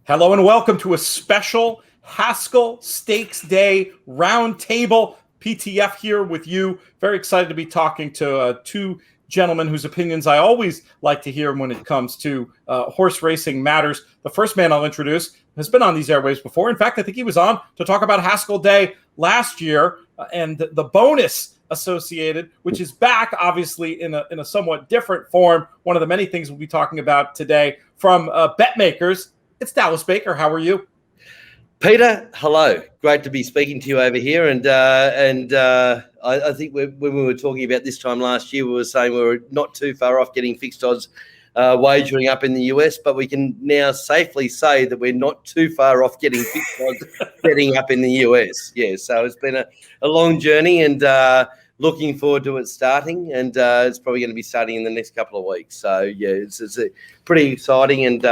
Hello and welcome to a special Haskell Stakes Day Roundtable. PTF here with you. Very excited to be talking to two gentlemen whose opinions I always like to hear when it comes to horse racing matters. The first man I'll introduce has been on these airwaves before. In fact, I think he was on to talk about Haskell Day last year and the bonus associated, which is back, obviously, in a somewhat different form. One of the many things we'll be talking about today from Bet Makers. It's Dallas Baker. How are you? Peter, hello. Great to be speaking to you over here. And I think when we were talking about this time last year, we were saying we were not too far off getting fixed odds wagering up in the US, but we can now safely say that we're not too far off getting fixed odds betting up in the US. Yeah, so it's been a long journey and looking forward to it starting, and it's probably going to be starting in the next couple of weeks. So yeah, it's pretty exciting, and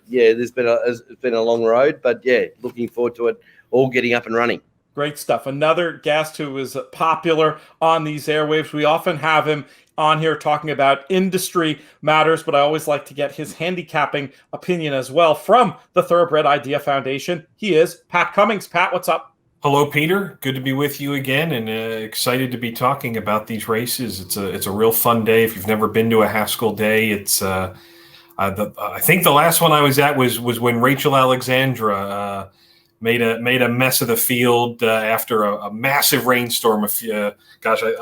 it's been a long road, but yeah, looking forward to it all getting up and running. Great stuff. Another guest who is popular on these airwaves. We often have him on here talking about industry matters, but I always like to get his handicapping opinion as well from the Thoroughbred Idea Foundation. He is Pat Cummings. Pat, what's up? Hello, Peter. Good to be with you again, and excited to be talking about these races. It's a real fun day. If you've never been to a Haskell Day, it's I think the last one I was at was when Rachel Alexandra made a mess of the field after a massive rainstorm. A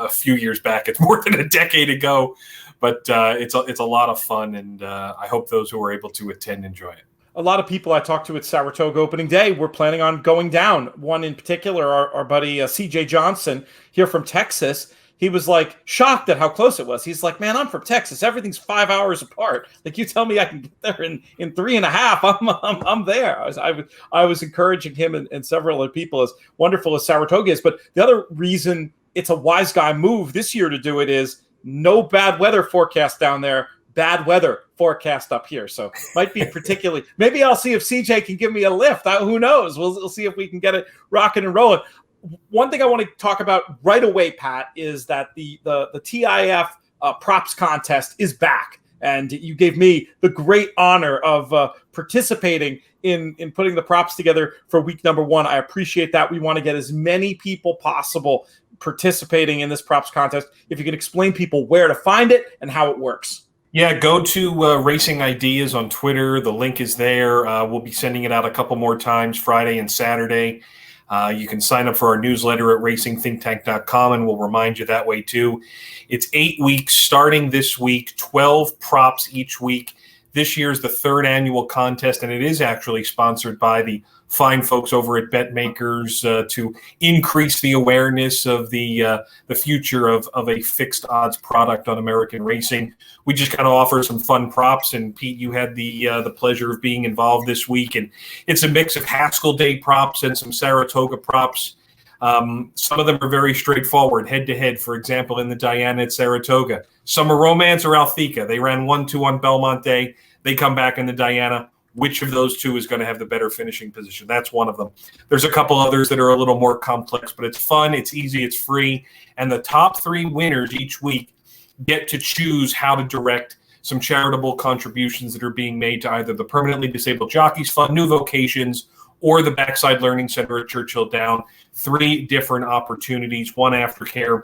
few years back. It's more than a decade ago, but it's a lot of fun, and I hope those who are able to attend enjoy it. A lot of people I talked to at Saratoga opening day were planning on going down. One in particular, our buddy CJ Johnson here from Texas, he was like shocked at how close it was. He's like, man, I'm from Texas. Everything's 5 hours apart. Like, you tell me I can get there in 3.5. I'm there. I was encouraging him and several other people, as wonderful as Saratoga is. But the other reason it's a wise guy move this year to do it is no bad weather forecast down there. Bad weather forecast up here, so might be particularly. Maybe I'll see if CJ can give me a lift. Who knows? We'll see if we can get it rocking and rolling. One thing I want to talk about right away, Pat, is that the TIF Props Contest is back, and you gave me the great honor of participating in putting the props together for week number one. I appreciate that. We want to get as many people possible participating in this props contest. If you can explain people where to find it and how it works. Yeah, go to Racing Ideas on Twitter. The link is there. We'll be sending it out a couple more times, Friday and Saturday. You can sign up for our newsletter at racingthinktank.com, and we'll remind you that way too. It's 8 weeks starting this week, 12 props each week. This year is the third annual contest, and it is actually sponsored by the fine folks over at Bet Makers to increase the awareness of the future of a fixed odds product on American racing. We just kind of offer some fun props, and Pete, you had the pleasure of being involved this week, and it's a mix of Haskell Day props and some Saratoga props. Some of them are very straightforward, head-to-head. For example, in the Diana at Saratoga, Summer Romance or Althea. They ran 1-2 on Belmont Day. They come back in the Diana. Which of those two is going to have the better finishing position? That's one of them. There's a couple others that are a little more complex, but it's fun, it's easy, it's free. And the top 3 winners each week get to choose how to direct some charitable contributions that are being made to either the Permanently Disabled Jockeys Fund, New Vocations, or the Backside Learning Center at Churchill Down. 3 different opportunities, one aftercare,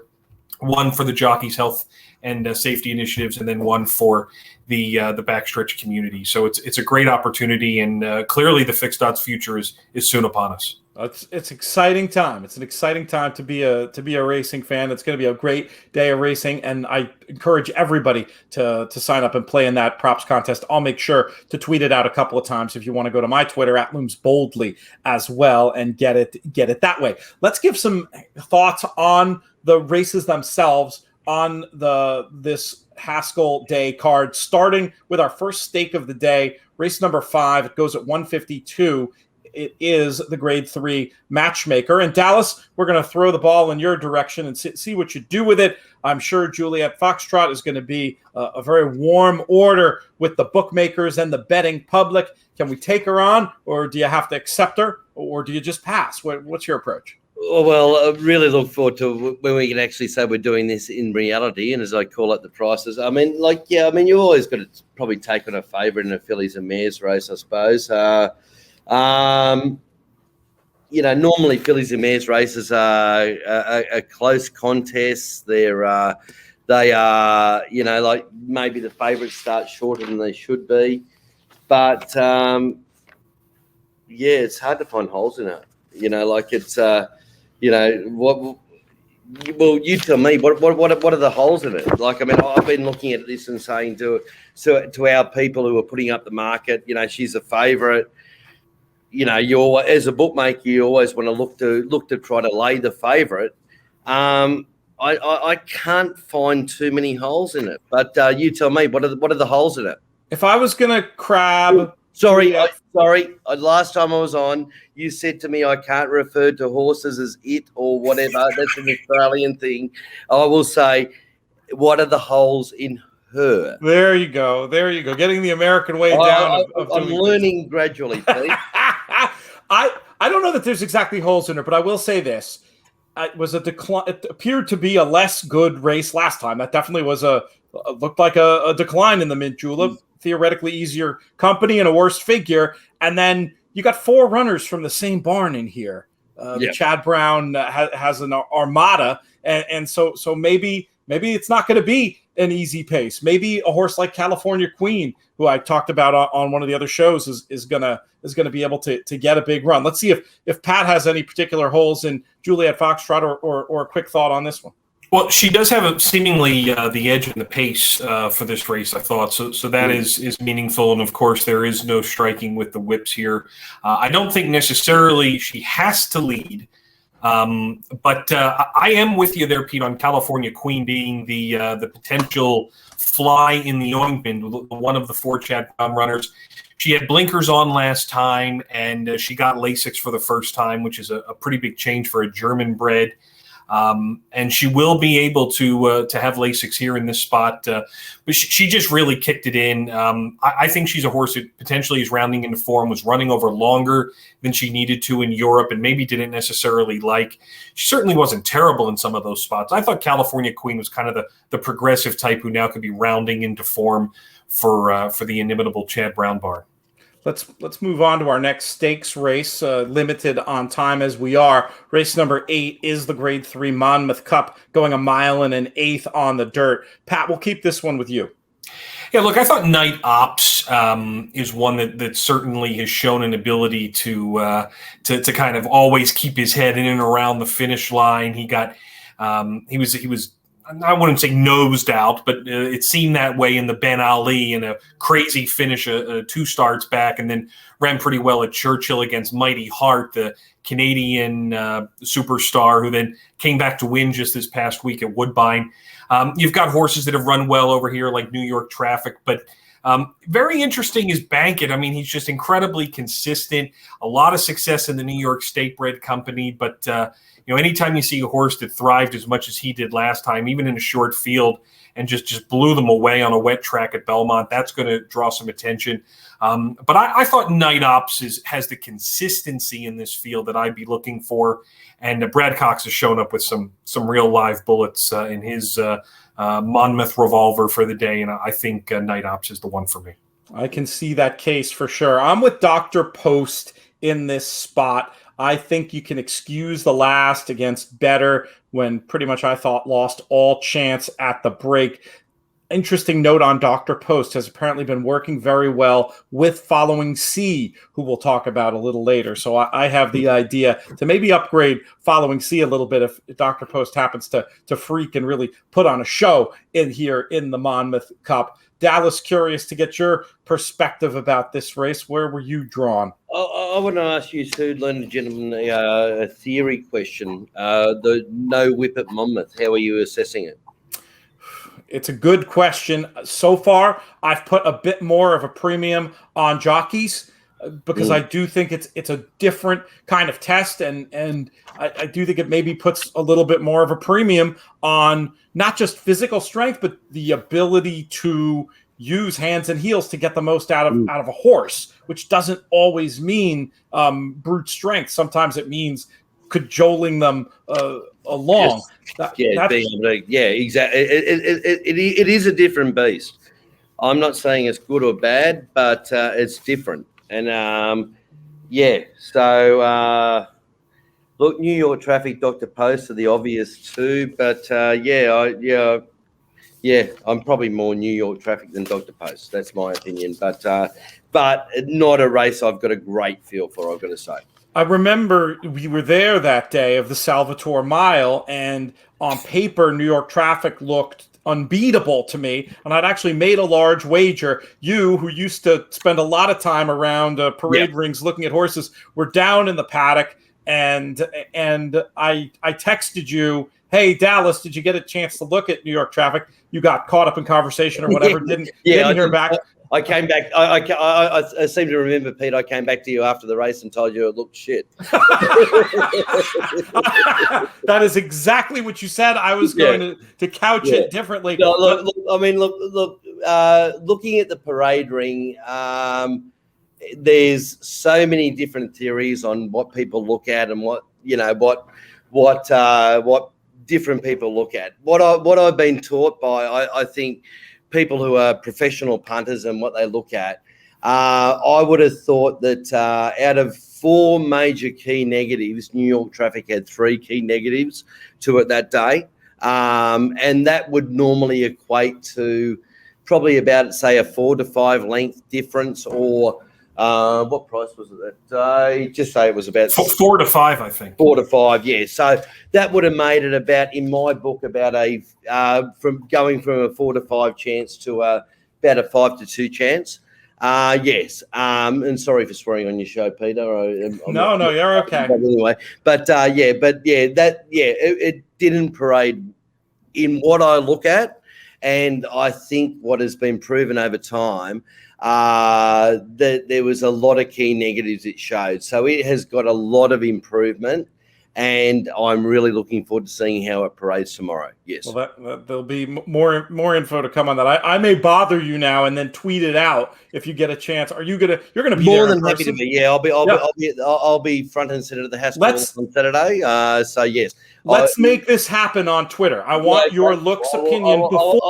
one for the jockeys' health and safety initiatives, and then one for the backstretch community. So it's a great opportunity, and clearly the fixed odds future is soon upon us. It's exciting time. It's an exciting time to be a racing fan. It's going to be a great day of racing, and I encourage everybody to sign up and play in that props contest. I'll make sure to tweet it out a couple of times if you want to go to my Twitter at LoomsBoldly as well and get it that way. Let's give some thoughts on the races themselves on this Haskell Day card, starting with our first stake of the day, race number 5. It goes at 152. it is the Grade 3 Matchmaker. And Dallas, we're going to throw the ball in your direction and see what you do with it. I'm sure Juliet Foxtrot is going to be a very warm order with the bookmakers and the betting public. Can we take her on, or do you have to accept her, or do you just pass? What's your approach? Well, I really look forward to when we can actually say we're doing this in reality, and as I call it, the prices. I mean, you always got to probably take on a favourite in a fillies and mares race, I suppose. Normally fillies and mares races are a close contests. They are, like maybe the favourites start shorter than they should be, but it's hard to find holes in it. Well, you tell me what are the holes in it? Like, I mean, I've been looking at this and saying to our people who are putting up the market, she's a favourite. You as a bookmaker, you always want to look to try to lay the favourite. I can't find too many holes in it, but you tell me what are the holes in it? If I was going to grab. Sorry. Last time I was on, you said to me I can't refer to horses as it or whatever. That's an Australian thing. I will say, what are the holes in her? There you go. Getting the American way down. I'm learning gradually, Pete. I don't know that there's exactly holes in her, but I will say this. It was a decline. It appeared to be a less good race last time. That definitely was looked like a decline in the Mint Julep. Theoretically easier company and a worse figure. And then you got 4 runners from the same barn in here. Chad Brown has an armada. And so maybe it's not going to be an easy pace. Maybe a horse like California Queen, who I talked about on one of the other shows, is gonna be able to get a big run. Let's see if Pat has any particular holes in Juliet Foxtrot or a quick thought on this one. Well, she does have seemingly the edge and the pace for this race, I thought. So that is meaningful. And, of course, there is no striking with the whips here. I don't think necessarily she has to lead. But I am with you there, Pete, on California Queen being the potential fly in the ointment, one of the 4 Chad Brown runners. She had blinkers on last time, and she got Lasix for the first time, which is a pretty big change for a German bred. And she will be able to have Lasix here in this spot. But she just really kicked it in. I think she's a horse that potentially is rounding into form, was running over longer than she needed to in Europe, and maybe didn't necessarily like. She certainly wasn't terrible in some of those spots. I thought California Queen was kind of the progressive type who now could be rounding into form for the inimitable Chad Brown barn. Let's move on to our next stakes race, limited on time as we are. Race number 8 is the Grade 3 Monmouth Cup, going 1 mile and an eighth on the dirt. Pat, we'll keep this one with you. Yeah, look, I thought Night Ops is one that certainly has shown an ability to kind of always keep his head in and around the finish line. He was. I wouldn't say nosed out, but it seemed that way in the Ben Ali in a crazy finish, 2 starts back, and then ran pretty well at Churchill against Mighty Heart, the Canadian superstar, who then came back to win just this past week at Woodbine. You've got horses that have run well over here, like New York Traffic, but very interesting is Bankit. I mean, he's just incredibly consistent, a lot of success in the New York State Bred Company, but anytime you see a horse that thrived as much as he did last time, even in a short field, and just blew them away on a wet track at Belmont, that's going to draw some attention. But I thought Night Ops has the consistency in this field that I'd be looking for. And Brad Cox has shown up with some real live bullets in his Monmouth revolver for the day. And I think Night Ops is the one for me. I can see that case for sure. I'm with Dr. Post in this spot. I think you can excuse the last against Better when pretty much I thought lost all chance at the break. Interesting note on Dr. Post, has apparently been working very well with Following C, who we'll talk about a little later. So I have the idea to maybe upgrade Following C a little bit if Dr. Post happens to freak and really put on a show in here in the Monmouth Cup. Dallas, curious to get your perspective about this race. Where were you drawn? I want to ask you two learned gentlemen a theory question. The no whip at Monmouth, how are you assessing it? It's a good question. So far, I've put a bit more of a premium on jockeys. because I do think it's a different kind of test, and I do think it maybe puts a little bit more of a premium on not just physical strength, but the ability to use hands and heels to get the most out of a horse, which doesn't always mean brute strength. Sometimes it means cajoling them along. Exactly. It is a different beast. I'm not saying it's good or bad, but it's different. And look, New York Traffic, Dr. Post are the obvious two, but I'm probably more New York Traffic than Dr. Post. That's my opinion. But not a race I've got a great feel for, I've got to say. I remember we were there that day of the Salvatore Mile, and on paper, New York Traffic looked unbeatable to me, and I'd actually made a large wager. You, who used to spend a lot of time around parade rings looking at horses, were down in the paddock, and I texted you, "Hey, Dallas, did you get a chance to look at New York Traffic?" You got caught up in conversation or whatever. Didn't hear back. I came back. I seem to remember, Pete. I came back to you after the race and told you it looked shit. That is exactly what you said. I was going to couch it differently. No, look, looking at the parade ring, there's so many different theories on what people look at and what different people look at. What I've been taught by, I think, people who are professional punters and what they look at, I would have thought that out of 4 major key negatives, New York Traffic had 3 key negatives to it that day. And that would normally equate to probably about, say, a 4 to 5 length difference, or what price was it that day? Just say it was about 4 to 5, I think. 4 to 5, yeah. So that would have made it about, in my book, about from going from a 4 to 5 chance to about a 5 to 2 chance. Yes. And sorry for swearing on your show, Peter. No, you're okay. Anyway, it didn't parade in what I look at, and I think what has been proven over time, that there was a lot of key negatives it showed. So it has got a lot of improvement, and I'm really looking forward to seeing how it parades tomorrow. Yes. Well, there'll be more info to come on that. I may bother you now and then tweet it out if you get a chance. You're gonna be more there than happy to be? Yeah, I'll be front and center at the Haskell on Saturday. So yes. Let's make this happen on Twitter. I want your opinion before.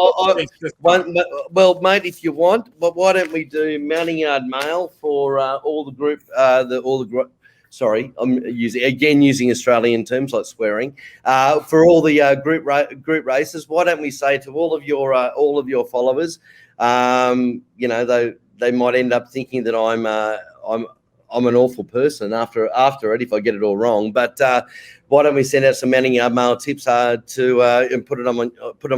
Well, mate, if you want, but why don't we do Mounting Yard Mail for all the group, Sorry, I'm using Australian terms like swearing. For all the group races, why don't we say to all of your followers, they might end up thinking that I'm an awful person after it if I get it all wrong. But why don't we send out some Mounting Yard Mail tips and put them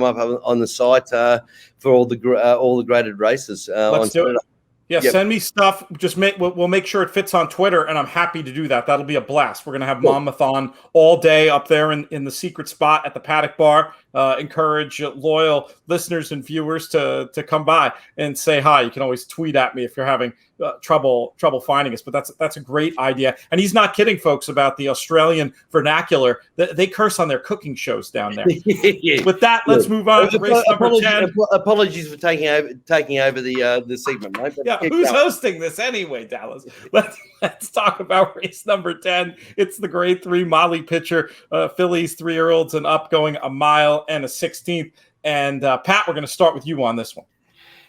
up on the site for all the graded races. Let's do it. Yeah, Send me stuff. We'll make sure it fits on Twitter, and I'm happy to do that. That'll be a blast. We're going to have Monmouth on all day up there in the secret spot at the Paddock Bar. Encourage loyal listeners and viewers to come by and say hi. You can always tweet at me if you're having trouble finding us, but that's a great idea. And he's not kidding, folks, about the Australian vernacular. They curse on their cooking shows down there. With that, let's move on to race number 10. Apologies for taking over the segment, mate. Yeah, who's hosting this anyway, Dallas? Let's talk about race number 10. It's the Grade 3 Molly Pitcher fillies, 3-year-olds and up, going a mile and a 16th. And Pat, we're going to start with you on this one.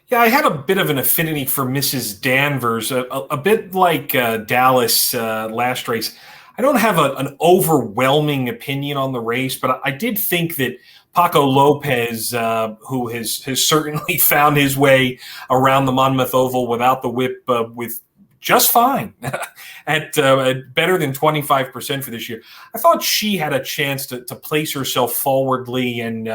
Yeah, I had a bit of an affinity for Mrs. Danvers, a bit like Dallas last race. I don't have an overwhelming opinion on the race, but I did think that Paco Lopez, who has certainly found his way around the Monmouth Oval without the whip with just fine at better than 25% for this year. I thought she had a chance to place herself forwardly and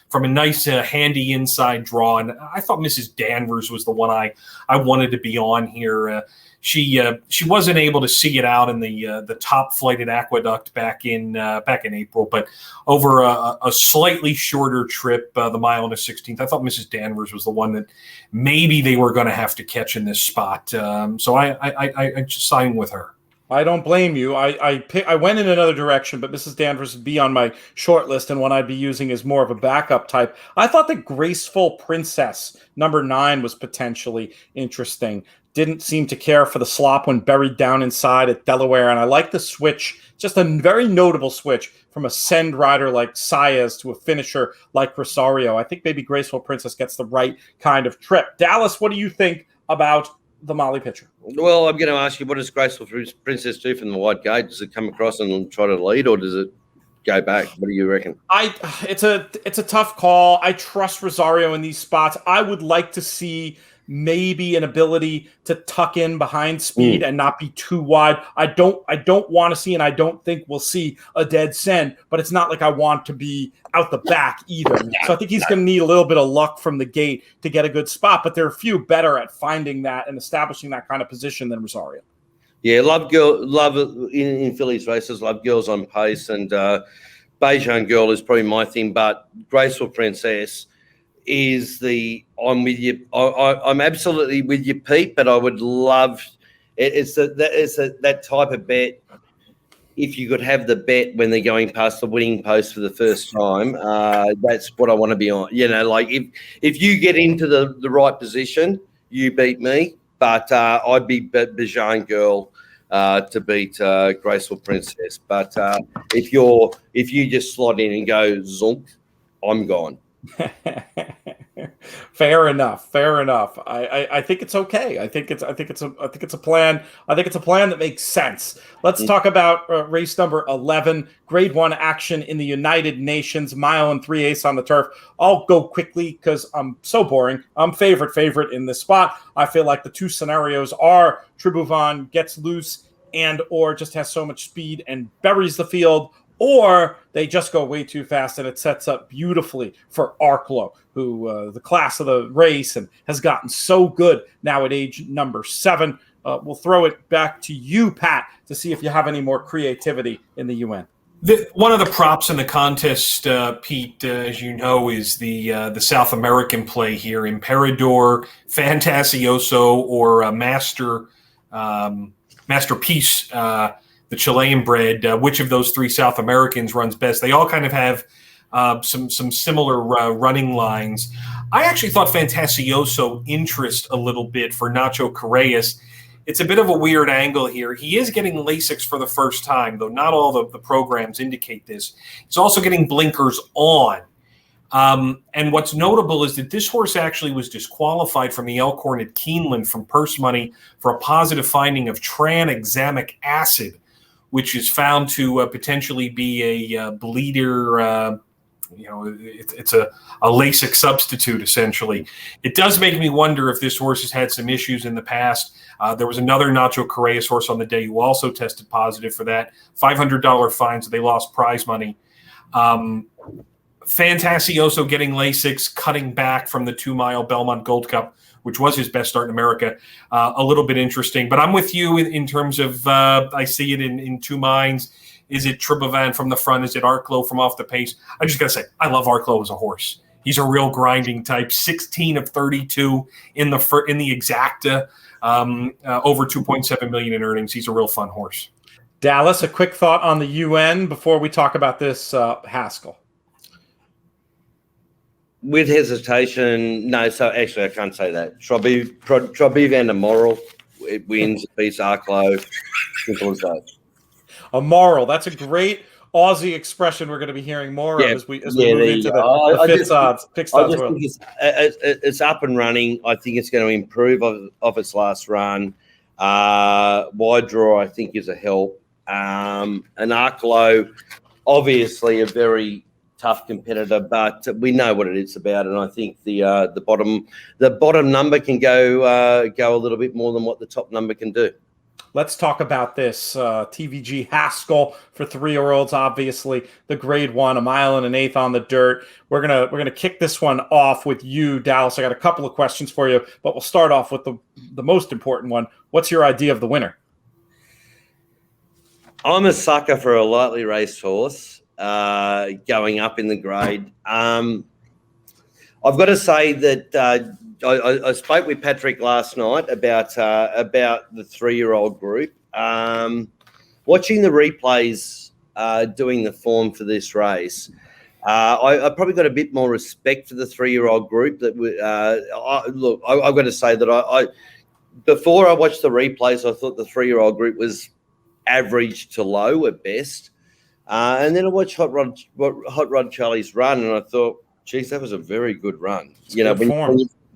from a nice handy inside draw. And I thought Mrs. Danvers was the one I wanted to be on here. She wasn't able to see it out in the top flighted aqueduct back in April, but over a slightly shorter trip, the mile and a 16th, I thought Mrs. Danvers was the one that maybe they were going to have to catch in this spot. So I just signed with her. I don't blame you. I went in another direction, but Mrs. Danvers would be on my short list, and one I'd be using is more of a backup type. I thought the Graceful Princess, number 9, was potentially interesting. Didn't seem to care for the slop when buried down inside at Delaware, and I like the switch, just a very notable switch from a send rider like Saez to a finisher like Rosario. I think maybe Graceful Princess gets the right kind of trip. Dallas, what do you think about the Molly pitcher? Well, I'm going to ask you, what does Graceful Princess do from the wide gate? Does it come across and try to lead, or does it go back? What do you reckon? It's a tough call. I trust Rosario in these spots. I would like to see maybe an ability to tuck in behind speed and not be too wide. I don't want to see, and I don't think we'll see a dead send, but it's not like I want to be out the back either. So I think he's going to need a little bit of luck from the gate to get a good spot, but there are a few better at finding that and establishing that kind of position than Rosario. Yeah, love in Phillies races, love girls on pace, and Beijing Girl is probably my thing, but Graceful Princess is I'm with you. I'm absolutely with you, Pete, but I would love it's that type of bet. If you could have the bet when they're going past the winning post for the first time, that's what I want to be on. You know, like if you get into the right position, you beat me, but I'd be Beijing Girl to beat Graceful Princess. But if you just slot in and go zonk, I'm gone. Fair enough. I think it's okay. I think it's a plan. I think it's a plan that makes sense. Let's talk about race number 11, Grade 1 action in the United Nations, mile and 3/8 on the turf. I'll go quickly because I'm so boring. I'm favorite in this spot. I feel like the two scenarios are Tribhuvan gets loose and or just has so much speed and buries the field, or they just go way too fast, and it sets up beautifully for Arklow, who the class of the race and has gotten so good now at age number 7. We'll throw it back to you, Pat, to see if you have any more creativity in the UN. One of the props in the contest, Pete, as you know, is the South American play here, Imperador, Fantasioso, or Masterpiece, the Chilean bred. Which of those 3 South Americans runs best? They all kind of have some similar running lines. I actually thought Fantasioso interest a little bit for Nacho Correas. It's a bit of a weird angle here. He is getting Lasix for the first time, though not all the programs indicate this. He's also getting blinkers on. And what's notable is that this horse actually was disqualified from the Elkhorn at Keeneland from purse money for a positive finding of tranexamic acid, which is found to potentially be a bleeder. It's a Lasix substitute, essentially. It does make me wonder if this horse has had some issues in the past. There was another Nacho Correas horse on the day who also tested positive for that. $500 fine, so they lost prize money. Fantasioso getting Lasix, cutting back from the 2-mile Belmont Gold Cup, which was his best start in America. A little bit interesting. But I'm with you in terms of I see it in 2 minds. Is it Tribhuvan from the front? Is it Arklow from off the pace? I just got to say, I love Arklow as a horse. He's a real grinding type. 16 of 32 in the exacta, over 2.7 million in earnings. He's a real fun horse. Dallas, a quick thought on the UN before we talk about this Haskell. With hesitation, no. So actually, I can't say that. Tribhuvan and Moral, it wins. It beats Arklow. Simple as that. A moral. That's a great Aussie expression we're going to be hearing more of as we move into the fixed odds. I just think it's up and running. I think it's going to improve off its last run. Wide draw, I think, is a help. And Arklow, obviously, a very tough competitor, but we know what it is about, and I think the bottom number can go a little bit more than what the top number can do. Let's talk about this TVG Haskell for 3-year-olds. Obviously, the Grade 1, 1 1/8 on the dirt. We're gonna kick this one off with you, Dallas. I got a couple of questions for you, but we'll start off with the most important one. What's your idea of the winner? I'm a sucker for a lightly raced horse going up in the grade. I've got to say that I spoke with Patrick last night about the 3-year-old group. Watching the replays, doing the form for this race, I probably got a bit more respect for the 3-year-old group. That I've got to say that I before I watched the replays, I thought the 3-year-old group was average to low at best, and then I watched Hot Rod Charlie's run, and I thought, geez, that was a very good run.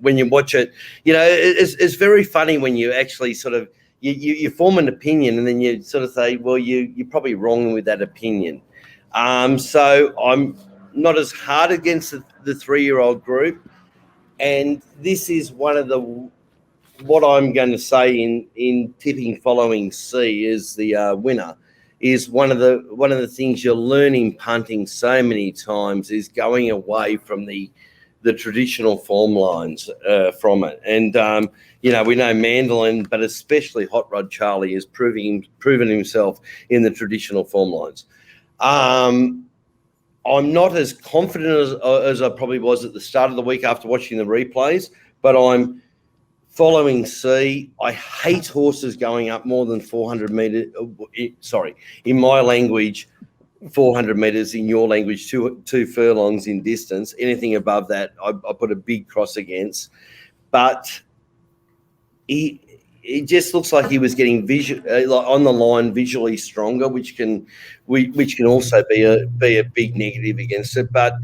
When you watch it, it's very funny when you actually sort of you form an opinion and then you sort of say, well, you're probably wrong with that opinion. So I'm not as hard against the 3-year-old group, and this is one of what I'm going to say in tipping following C is the winner. Is one of the things you'll learn in punting so many times is going away from the traditional form lines from it. And, we know Mandolin, but especially Hot Rod Charlie is proven himself in the traditional form lines. I'm not as confident as I probably was at the start of the week after watching the replays, but I'm following C. I hate horses going up more than 400 metres. Sorry, in my language, 400 metres. In your language, two furlongs in distance. Anything above that, I put a big cross against. But it just looks like he was getting on the line visually stronger, which can also be a big negative against it. But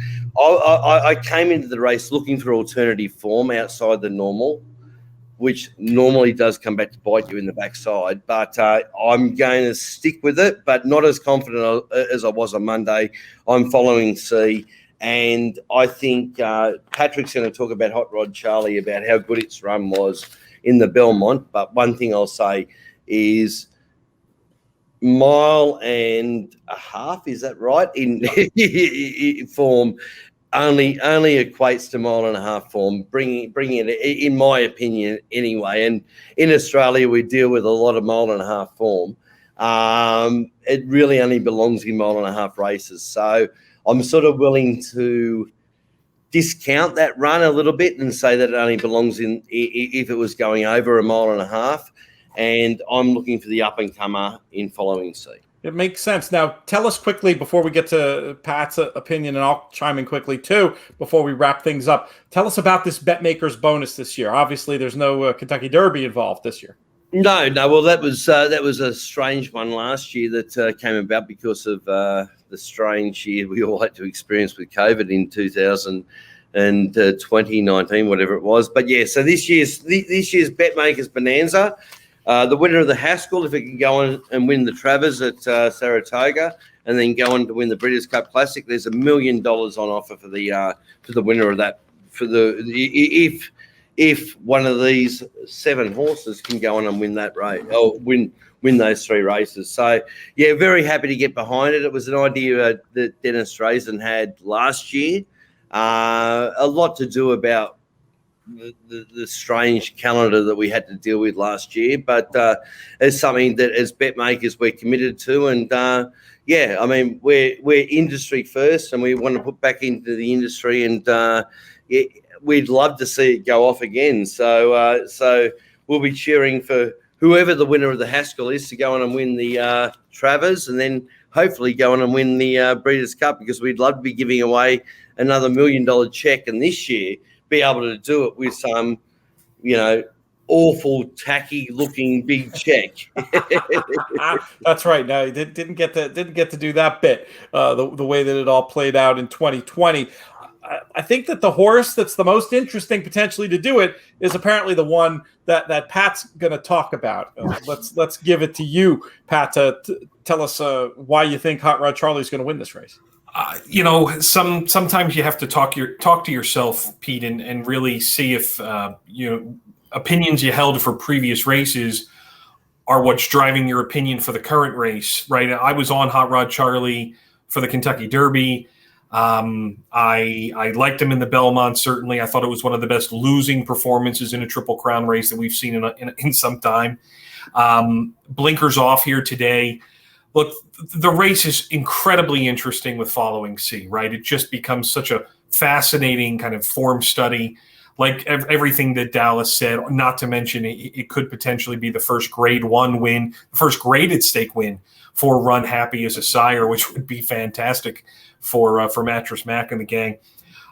I came into the race looking for alternative form outside the normal, which normally does come back to bite you in the backside. But I'm going to stick with it, but not as confident as I was on Monday. I'm following C, and I think Patrick's going to talk about Hot Rod Charlie, about how good its run was in the Belmont. But one thing I'll say is 1.5 miles, is that right, in form, only equates to 1.5 miles form, bringing it, in my opinion anyway. And in Australia, we deal with a lot of 1.5 mile form. It really only belongs in 1.5 mile races. So I'm sort of willing to discount that run a little bit and say that it only belongs in if it was going over 1.5 miles. And I'm looking for the up-and-comer in following C. It makes sense. Now, tell us quickly before we get to Pat's opinion, and I'll chime in quickly too before we wrap things up. Tell us about this BetMakers bonus this year. Obviously, there's no Kentucky Derby involved this year. No. Well, that was a strange one last year that came about because of the strange year we all had to experience with COVID in 2019, whatever it was. But yeah, so this year's BetMakers Bonanza. The winner of the Haskell, if it can go on and win the Travers at Saratoga, and then go on to win the Breeders' Cup Classic, there's $1 million on offer for the winner of that. If one of these 7 horses can go on and win that race, or win those 3 races. So yeah, very happy to get behind it. It was an idea that Dennis Drazen had last year. A lot to do about the strange calendar that we had to deal with last year, but it's something that as BetMakers we're committed to, and I mean we're industry first, and we want to put back into the industry, and we'd love to see it go off again. So we'll be cheering for whoever the winner of the Haskell is to go on and win the Travers, and then hopefully go on and win the Breeders' Cup, because we'd love to be giving away another $1 million check, and this year be able to do it with some, awful, tacky-looking big check. That's right. No, you didn't get to do that bit. The way that it all played out in 2020. I think that the horse that's the most interesting potentially to do it is apparently the one that Pat's going to talk about. Let's give it to you, Pat, to tell us why you think Hot Rod Charlie's going to win this race. Sometimes you have to talk to yourself, Pete, and really see if opinions you held for previous races are what's driving your opinion for the current race, right? I was on Hot Rod Charlie for the Kentucky Derby. I liked him in the Belmont. Certainly, I thought it was one of the best losing performances in a Triple Crown race that we've seen in some time. Blinkers off here today. Look, the race is incredibly interesting with following C, right? It just becomes such a fascinating kind of form study. Like everything that Dallas said, not to mention it could potentially be the first Grade 1 win, the first graded stake win for Run Happy as a sire, which would be fantastic for Mattress Mac and the gang.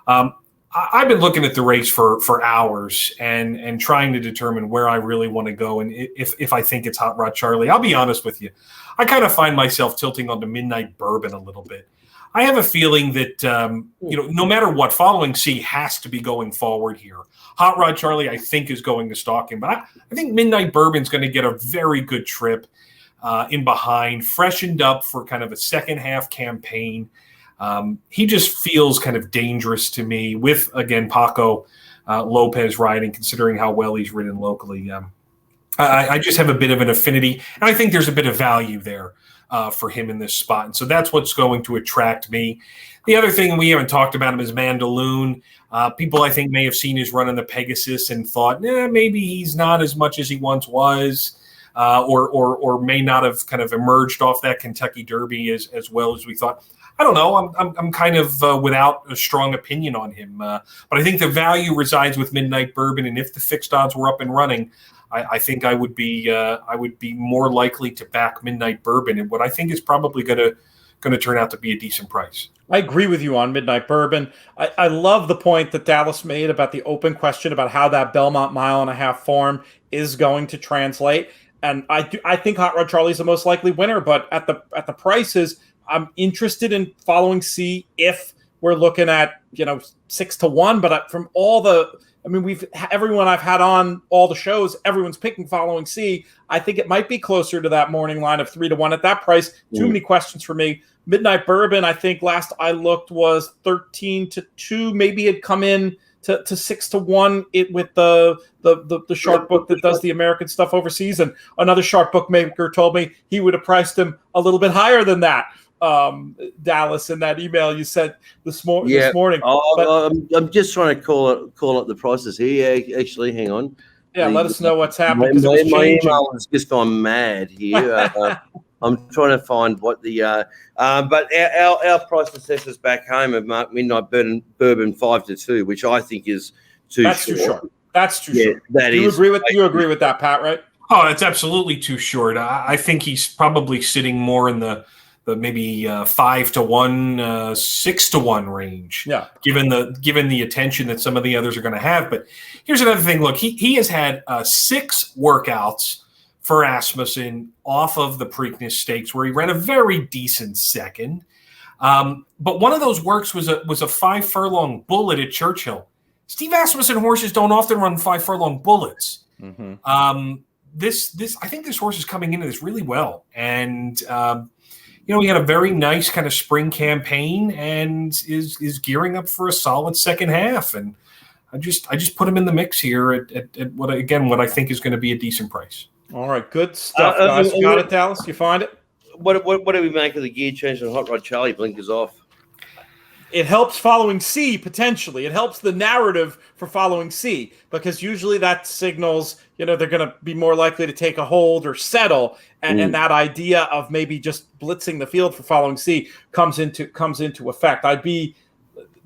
I've been looking at the race for hours and trying to determine where I really want to go and if I think it's Hot Rod Charlie. I'll be honest with you. I kind of find myself tilting onto Midnight Bourbon a little bit. I have a feeling that, no matter what, Following C has to be going forward here. Hot Rod Charlie, I think, is going to stalk him. But I think Midnight Bourbon's going to get a very good trip in behind, freshened up for kind of a second half campaign. He just feels kind of dangerous to me with, again, Paco Lopez riding, considering how well he's ridden locally. I just have a bit of an affinity, and I think there's a bit of value there for him in this spot. And so that's what's going to attract me. The other thing we haven't talked about him is Mandaloon. People, I think, may have seen his run on the Pegasus and thought, maybe he's not as much as he once was, or may not have kind of emerged off that Kentucky Derby as well as we thought. I don't know. I'm kind of without a strong opinion on him. But I think the value resides with Midnight Bourbon, and if the fixed odds were up and running, I think I would be more likely to back Midnight Bourbon, and what I think is probably going to turn out to be a decent price. I agree with you on Midnight Bourbon. I love the point that Dallas made about the open question about how that Belmont 1.5 mile form is going to translate. And I think Hot Rod Charlie's the most likely winner, but at the prices, I'm interested in Following C if we're looking at 6-1. But from everyone I've had on all the shows, everyone's picking Following C. I think it might be closer to that morning line of 3-1 at that price. Too many questions for me. Midnight Bourbon, I think last I looked was 13-2. Maybe it'd come in to 6-1. It with the sharp book that does the American stuff overseas, and another sharp bookmaker told me he would have priced him a little bit higher than that. Dallas, in that email you sent this morning. I'm just trying to call up the prices here. Yeah, actually, hang on. Yeah, let us know what's happening. My email has just gone mad here. I'm trying to find what the but our price assessors back home have marked Midnight Bourbon 5-2, which I think is too short. That's too short. You agree with that, Pat? Right? Oh, it's absolutely too short. I think he's probably sitting more in the maybe 5-1, 6-1 range. Yeah. Given the attention that some of the others are going to have. But here's another thing. Look, he has had 6 workouts for Asmussen off of the Preakness Stakes, where he ran a very decent second. But one of those works was a 5 furlong bullet at Churchill. Steve Asmussen horses don't often run 5 furlong bullets. Mm-hmm. This I think this horse is coming into this really well, and he had a very nice kind of spring campaign and is gearing up for a solid second half. And I just put him in the mix here at what I think is going to be a decent price. All right, good stuff, guys. You got it, Dallas? You find it? What do we make of the gear change on Hot Rod Charlie? Blinkers off. It helps Following C, potentially. It helps the narrative for Following C, because usually that signals, they're going to be more likely to take a hold or settle, and that idea of maybe just blitzing the field for Following C comes into effect.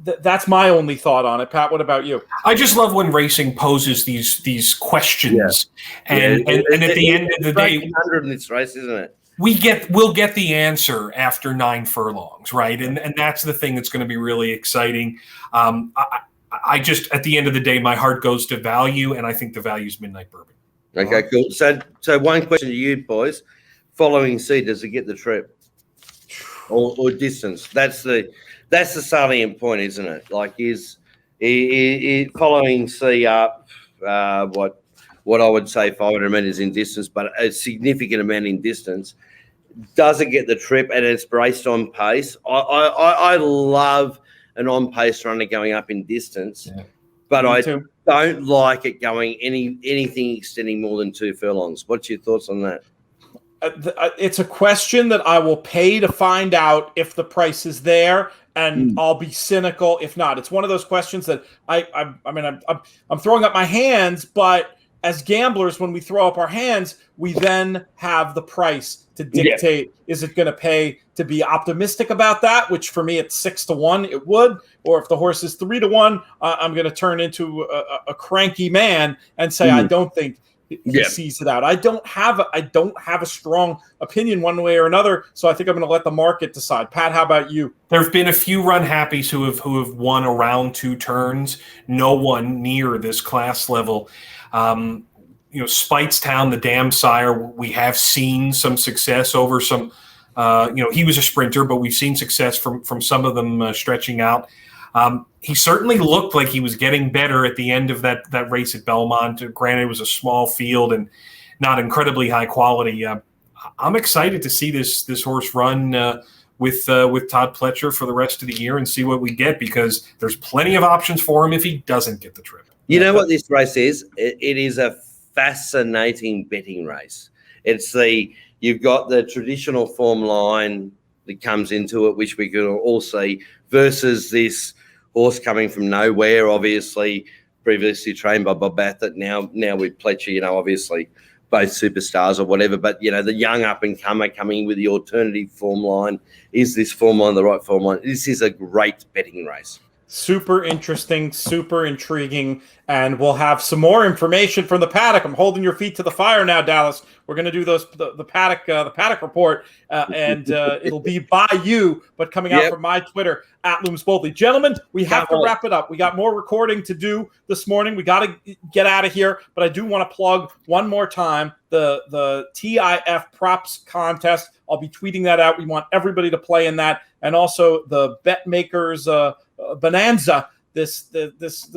That's my only thought on it. Pat, what about you? I just love when racing poses these questions, and at the end of the day, 100 in this race, isn't it? We'll get the answer after 9 furlongs, right? And that's the thing that's going to be really exciting. I just, at the end of the day, my heart goes to value, and I think the value is Midnight Bourbon. Okay, cool. So one question to you boys: Following C, does it get the trip or distance? That's the salient point, isn't it? Like, is Following C up? What I would say 500 metres in distance, but a significant amount in distance. Does it get the trip, and it's based on pace? I love an on-pace runner going up in distance, but I don't like it going anything extending more than 2 furlongs. What's your thoughts on that? It's a question that I will pay to find out if the price is there, and I'll be cynical if not. It's one of those questions that I'm throwing up my hands, but as gamblers, when we throw up our hands, we then have the price to dictate, is it going to pay to be optimistic about that, which for me at 6-1, it would, or if the horse is 3-1, I'm going to turn into a cranky man and say, I don't think he sees it out. I don't have a strong opinion one way or another, so I think I'm going to let the market decide. Pat, how about you? There have been a few run happies who have won around 2 turns. No one near this class level. Speightstown, the Dam Sire, we have seen some success over some. He was a sprinter, but we've seen success from some of them stretching out. He certainly looked like he was getting better at the end of that race at Belmont. Granted, it was a small field and not incredibly high quality. I'm excited to see this horse run with Todd Pletcher for the rest of the year and see what we get, because there's plenty of options for him if he doesn't get the trip. You know what this race is? It is a fascinating betting race. You've got the traditional form line that comes into it, which we can all see, versus this horse coming from nowhere, obviously previously trained by Bob Baffert, now with Pletcher, obviously both superstars or whatever, but the young up and comer coming with the alternative form line. Is this form line the right form line? This is a great betting race. Super interesting, super intriguing, and we'll have some more information from the paddock. I'm holding your feet to the fire now, Dallas. We're going to do the paddock report, and it'll be by you, but coming out from my Twitter at Looms Boldly. Gentlemen, we have to wrap it up. We got more recording to do this morning. We got to get out of here, but I do want to plug one more time the TIF Props Contest. I'll be tweeting that out. We want everybody to play in that, and also the Bet Makers Bonanza. This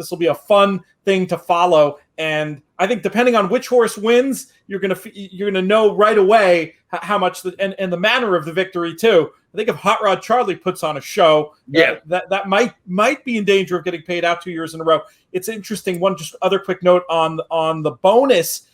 will be a fun thing to follow, and I think depending on which horse wins, you're gonna know right away how much and the manner of the victory too. I think if Hot Rod Charlie puts on a show, that might be in danger of getting paid out 2 years in a row. It's interesting. One just other quick note on the bonus.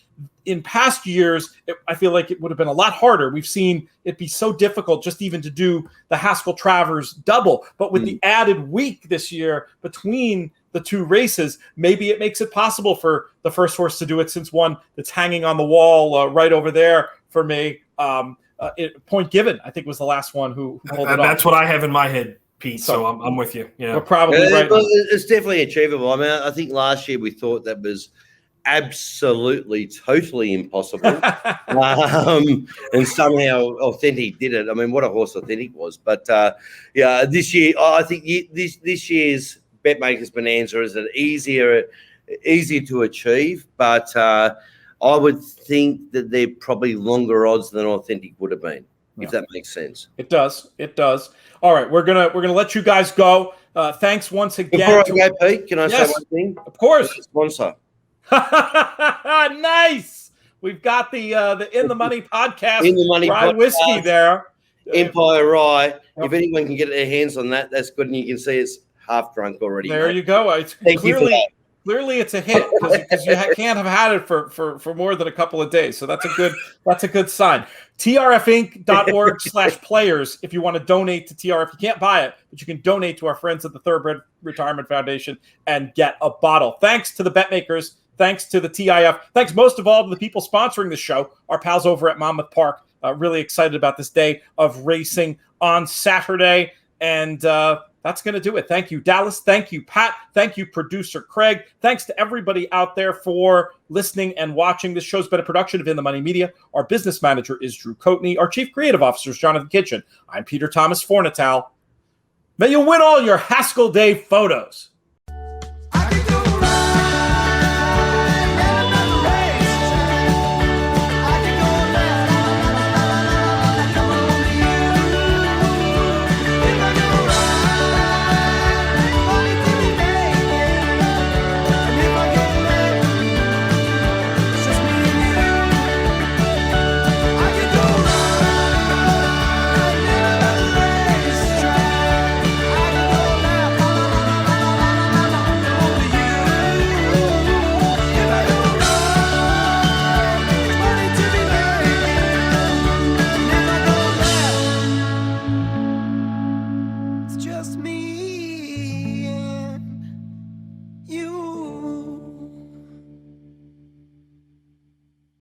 In past years, I feel like it would have been a lot harder. We've seen it be so difficult just even to do the Haskell Travers double. But with the added week this year between the two races, maybe it makes it possible for the first horse to do it, since one that's hanging on the wall right over there for me. Point Given, I think, was the last one who pulled it off. That's what I have in my head, Pete, so I'm with you. Yeah, we're probably right. It's definitely achievable. I mean, I think last year we thought that was absolutely totally impossible, and somehow Authentic did it. I mean, what a horse Authentic was. But this year I think this year's BetMakers Bonanza is easier to achieve, but I would think that they're probably longer odds than Authentic would have been, if that makes sense. It does. All right, we're gonna let you guys go. Thanks once again. Before I go, Pete, can I say one thing? Of course. Sponsor. Nice. We've got the In the Money podcast. In the Money rye podcast, whiskey there. Empire Rye. If anyone can get their hands on that, that's good. And you can see it's half drunk already. There you go. It's clearly it's a hit, because you can't have had it for more than a couple of days. So that's a good sign. TRFinc.org/players if you want to donate to TRF. You can't buy it, but you can donate to our friends at the Thoroughbred Retirement Foundation and get a bottle. Thanks to the Bet Makers. Thanks to the TIF. Thanks most of all to the people sponsoring the show, our pals over at Monmouth Park. Really excited about this day of racing on Saturday. And that's going to do it. Thank you, Dallas. Thank you, Pat. Thank you, producer Craig. Thanks to everybody out there for listening and watching. This show's been a production of In the Money Media. Our business manager is Drew Coatney. Our chief creative officer is Jonathan Kitchen. I'm Peter Thomas Fornatal. May you win all your Haskell Day photos. Just me.